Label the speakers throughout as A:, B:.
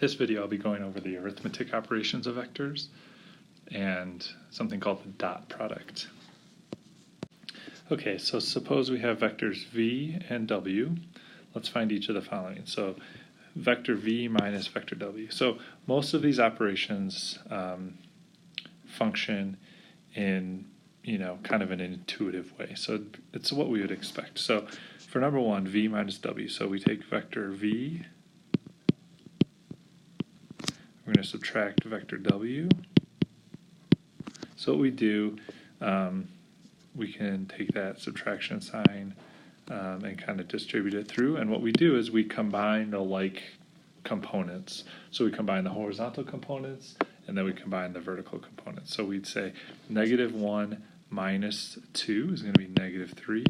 A: This video I'll be going over the arithmetic operations of vectors and something called the dot product. Okay, so suppose we have vectors v and w. Let's find each of the following. So vector v minus vector w. So most of these operations function in kind of an intuitive way. So it's what we would expect. So for number one, v minus w. So we take vector v. We're going to subtract vector w. So what we do, we can take that subtraction sign and kind of distribute it through. And what we do is we combine the like components. So we combine the horizontal components and then we combine the vertical components. So we'd say negative 1 minus 2 is going to be negative 3.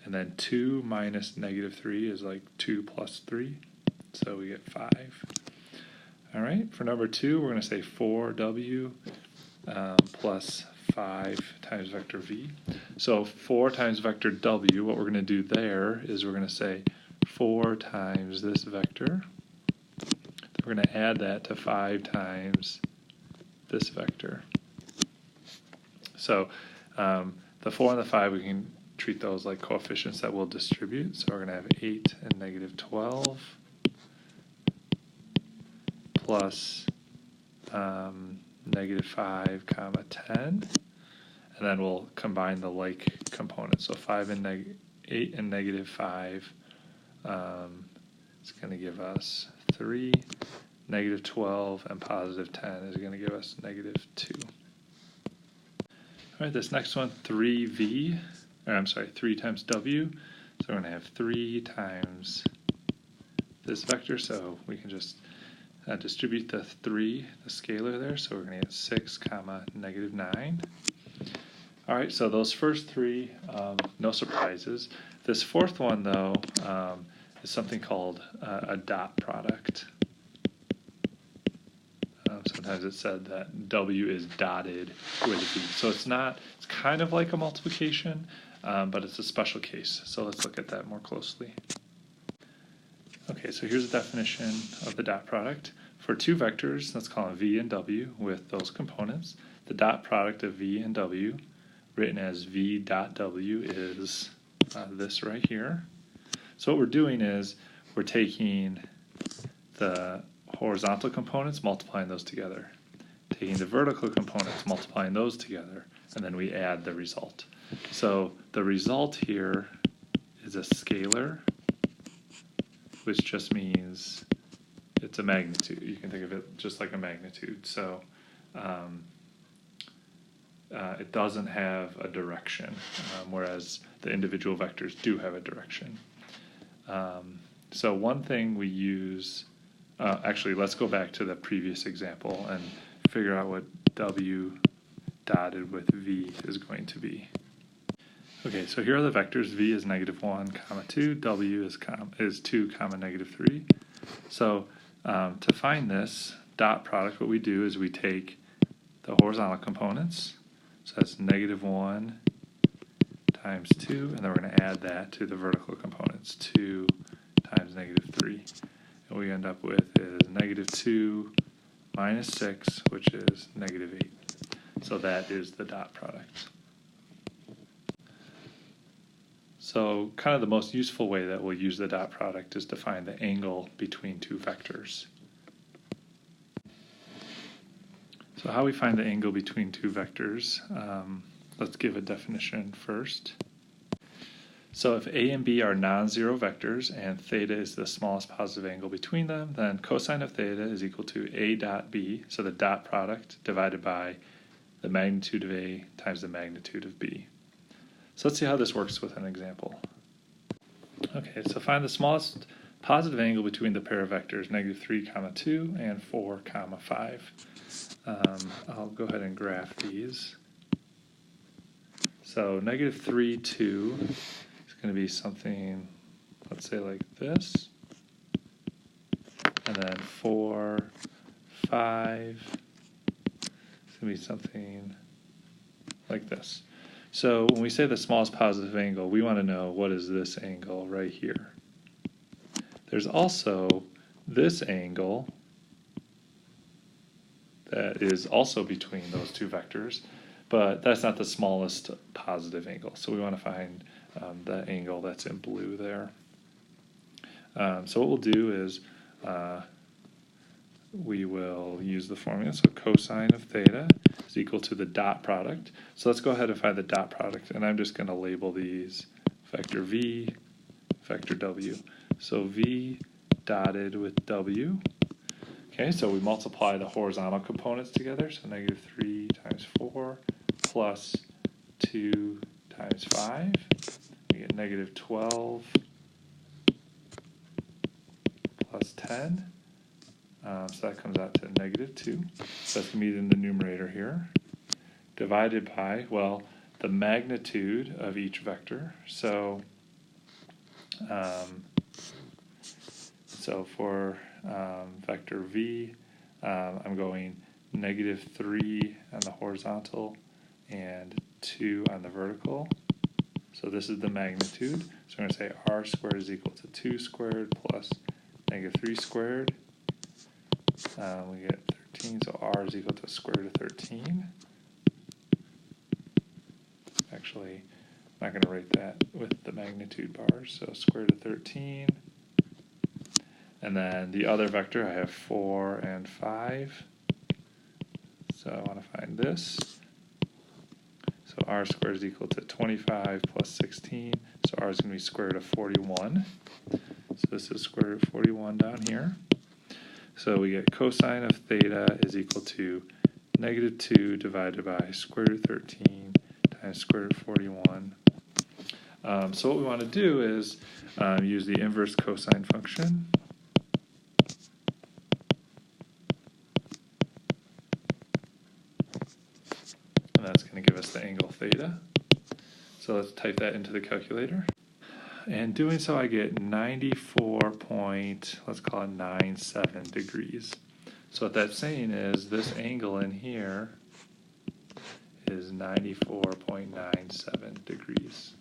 A: And then 2 minus negative 3 is like 2 plus 3. So we get 5. All right, for number 2, we're going to say 4w plus 5 times vector v. So 4 times vector w, what we're going to do there is we're going to say 4 times this vector. We're going to add that to 5 times this vector. So the 4 and the 5, we can treat those like coefficients that we'll distribute. So we're going to have 8 and negative 12 plus negative 5 comma 10. And then we'll combine the like components. So 8 and negative 5 is going to give us 3. Negative 12 and positive 10 is going to give us negative 2. All right, this next one, 3 times w. So we're going to have 3 times this vector. So we can just distribute the 3, the scalar there. So we're going to get 6 comma negative 9. All right, so those first 3, no surprises. This fourth one, though, is something called a dot product. Sometimes it's said that w is dotted with v. So it's kind of like a multiplication, but it's a special case. So let's look at that more closely. Okay, so here's a definition of the dot product. For two vectors, let's call them v and w with those components, the dot product of v and w, written as v dot w, is this right here. So what we're doing is we're taking the horizontal components, multiplying those together, taking the vertical components, multiplying those together, and then we add the result. So the result here is a scalar, which just means it's a magnitude. You can think of it just like a magnitude. So it doesn't have a direction, whereas the individual vectors do have a direction. So one thing we use, actually let's go back to the previous example and figure out what w dotted with v is going to be. Okay, so here are the vectors. V is negative 1 comma 2, w is 2 comma negative 3. So to find this dot product, what we do is we take the horizontal components, so that's negative 1 times 2, and then we're going to add that to the vertical components, 2 times negative 3. And what we end up with is negative 2 minus 6, which is negative 8. So that is the dot product. So kind of the most useful way that we'll use the dot product is to find the angle between two vectors. So how we find the angle between two vectors, let's give a definition first. So if a and b are non-zero vectors and theta is the smallest positive angle between them, then cosine of theta is equal to a dot b, so the dot product divided by the magnitude of a times the magnitude of b. So let's see how this works with an example. Okay, so find the smallest positive angle between the pair of vectors, negative 3 comma 2 and 4 comma 5. I'll go ahead and graph these. So negative 3, 2 is going to be something, let's say like this. And then 4, 5 is going to be something like this. So when we say the smallest positive angle, we want to know what is this angle right here. There's also this angle that is also between those two vectors, but that's not the smallest positive angle. So we want to find the angle that's in blue there. So what we'll do is we will use the formula. So cosine of theta is equal to the dot product. So let's go ahead and find the dot product, and I'm just going to label these vector v, vector w. So v dotted with w. Okay, so we multiply the horizontal components together, so negative 3 times 4 plus 2 times 5. We get negative 12 plus 10. So that comes out to negative 2. So that's going to be in the numerator here. Divided by, well, the magnitude of each vector. So, for vector v, I'm going negative 3 on the horizontal and 2 on the vertical. So this is the magnitude. So we're going to say r squared is equal to 2 squared plus negative 3 squared. We get 13, so r is equal to square root of 13. Actually, I'm not going to write that with the magnitude bars, so square root of 13. And then the other vector, I have 4 and 5. So I want to find this. So r squared is equal to 25 plus 16. So r is going to be square root of 41. So this is square root of 41 down here. So we get cosine of theta is equal to negative 2 divided by square root of 13 times square root of 41. So what we want to do is use the inverse cosine function. And that's going to give us the angle theta. So let's type that into the calculator. And doing so, I get 94.97 degrees. So what that's saying is this angle in here is 94.97 degrees.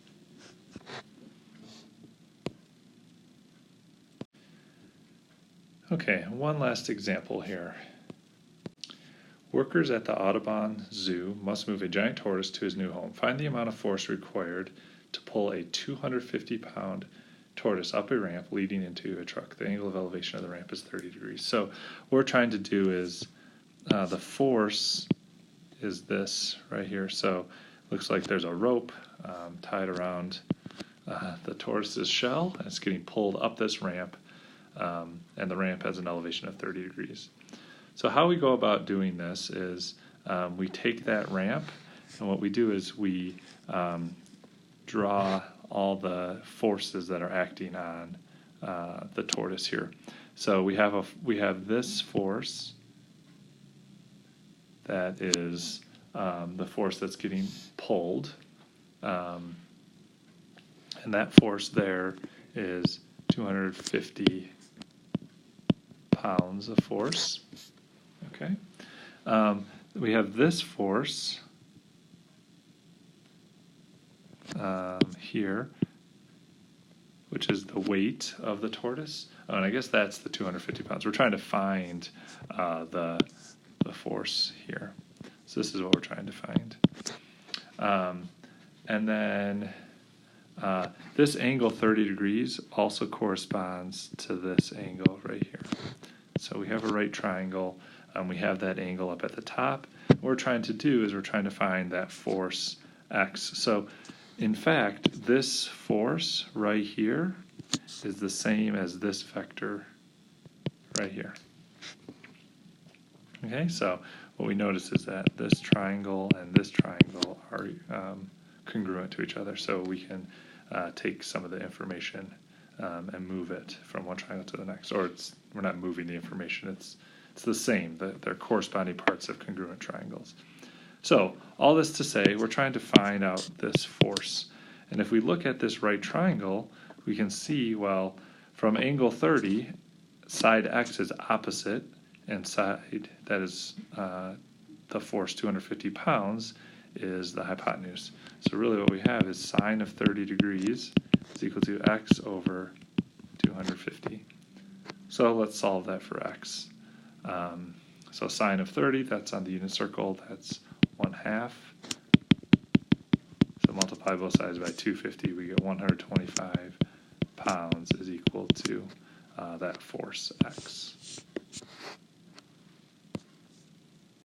A: Okay, one last example here. Workers at the Audobon Zoo must move a giant tortoise to his new home. Find the amount of force required to pull a 250-pound tortoise up a ramp leading into a truck. The angle of elevation of the ramp is 30 degrees. So what we're trying to do is the force is this right here. So it looks like there's a rope tied around the tortoise's shell, and it's getting pulled up this ramp, and the ramp has an elevation of 30 degrees. So how we go about doing this is we take that ramp, and what we do is we draw all the forces that are acting on the tortoise here. So we have this force that is the force that's getting pulled, and that force there is 250 pounds of force. Okay, we have this force here, which is the weight of the tortoise. Oh, and I guess that's the 250 pounds. We're trying to find the force here. So this is what we're trying to find. And then this angle 30 degrees also corresponds to this angle right here. So we have a right triangle, and we have that angle up at the top. What we're trying to do is we're trying to find that force x. So in fact, this force right here is the same as this vector right here. Okay, so what we notice is that this triangle and this triangle are congruent to each other, so we can take some of the information and move it from one triangle to the next. Or we're not moving the information, it's the same. They're corresponding parts of congruent triangles. So all this to say, we're trying to find out this force. And if we look at this right triangle, we can see, well, from angle 30, side x is opposite, and side that is the force 250 pounds is the hypotenuse. So really what we have is sine of 30 degrees is equal to x over 250. So let's solve that for x. So sine of 30, that's on the unit circle, that's 1/2. So multiply both sides by 250, we get 125 pounds is equal to that force X.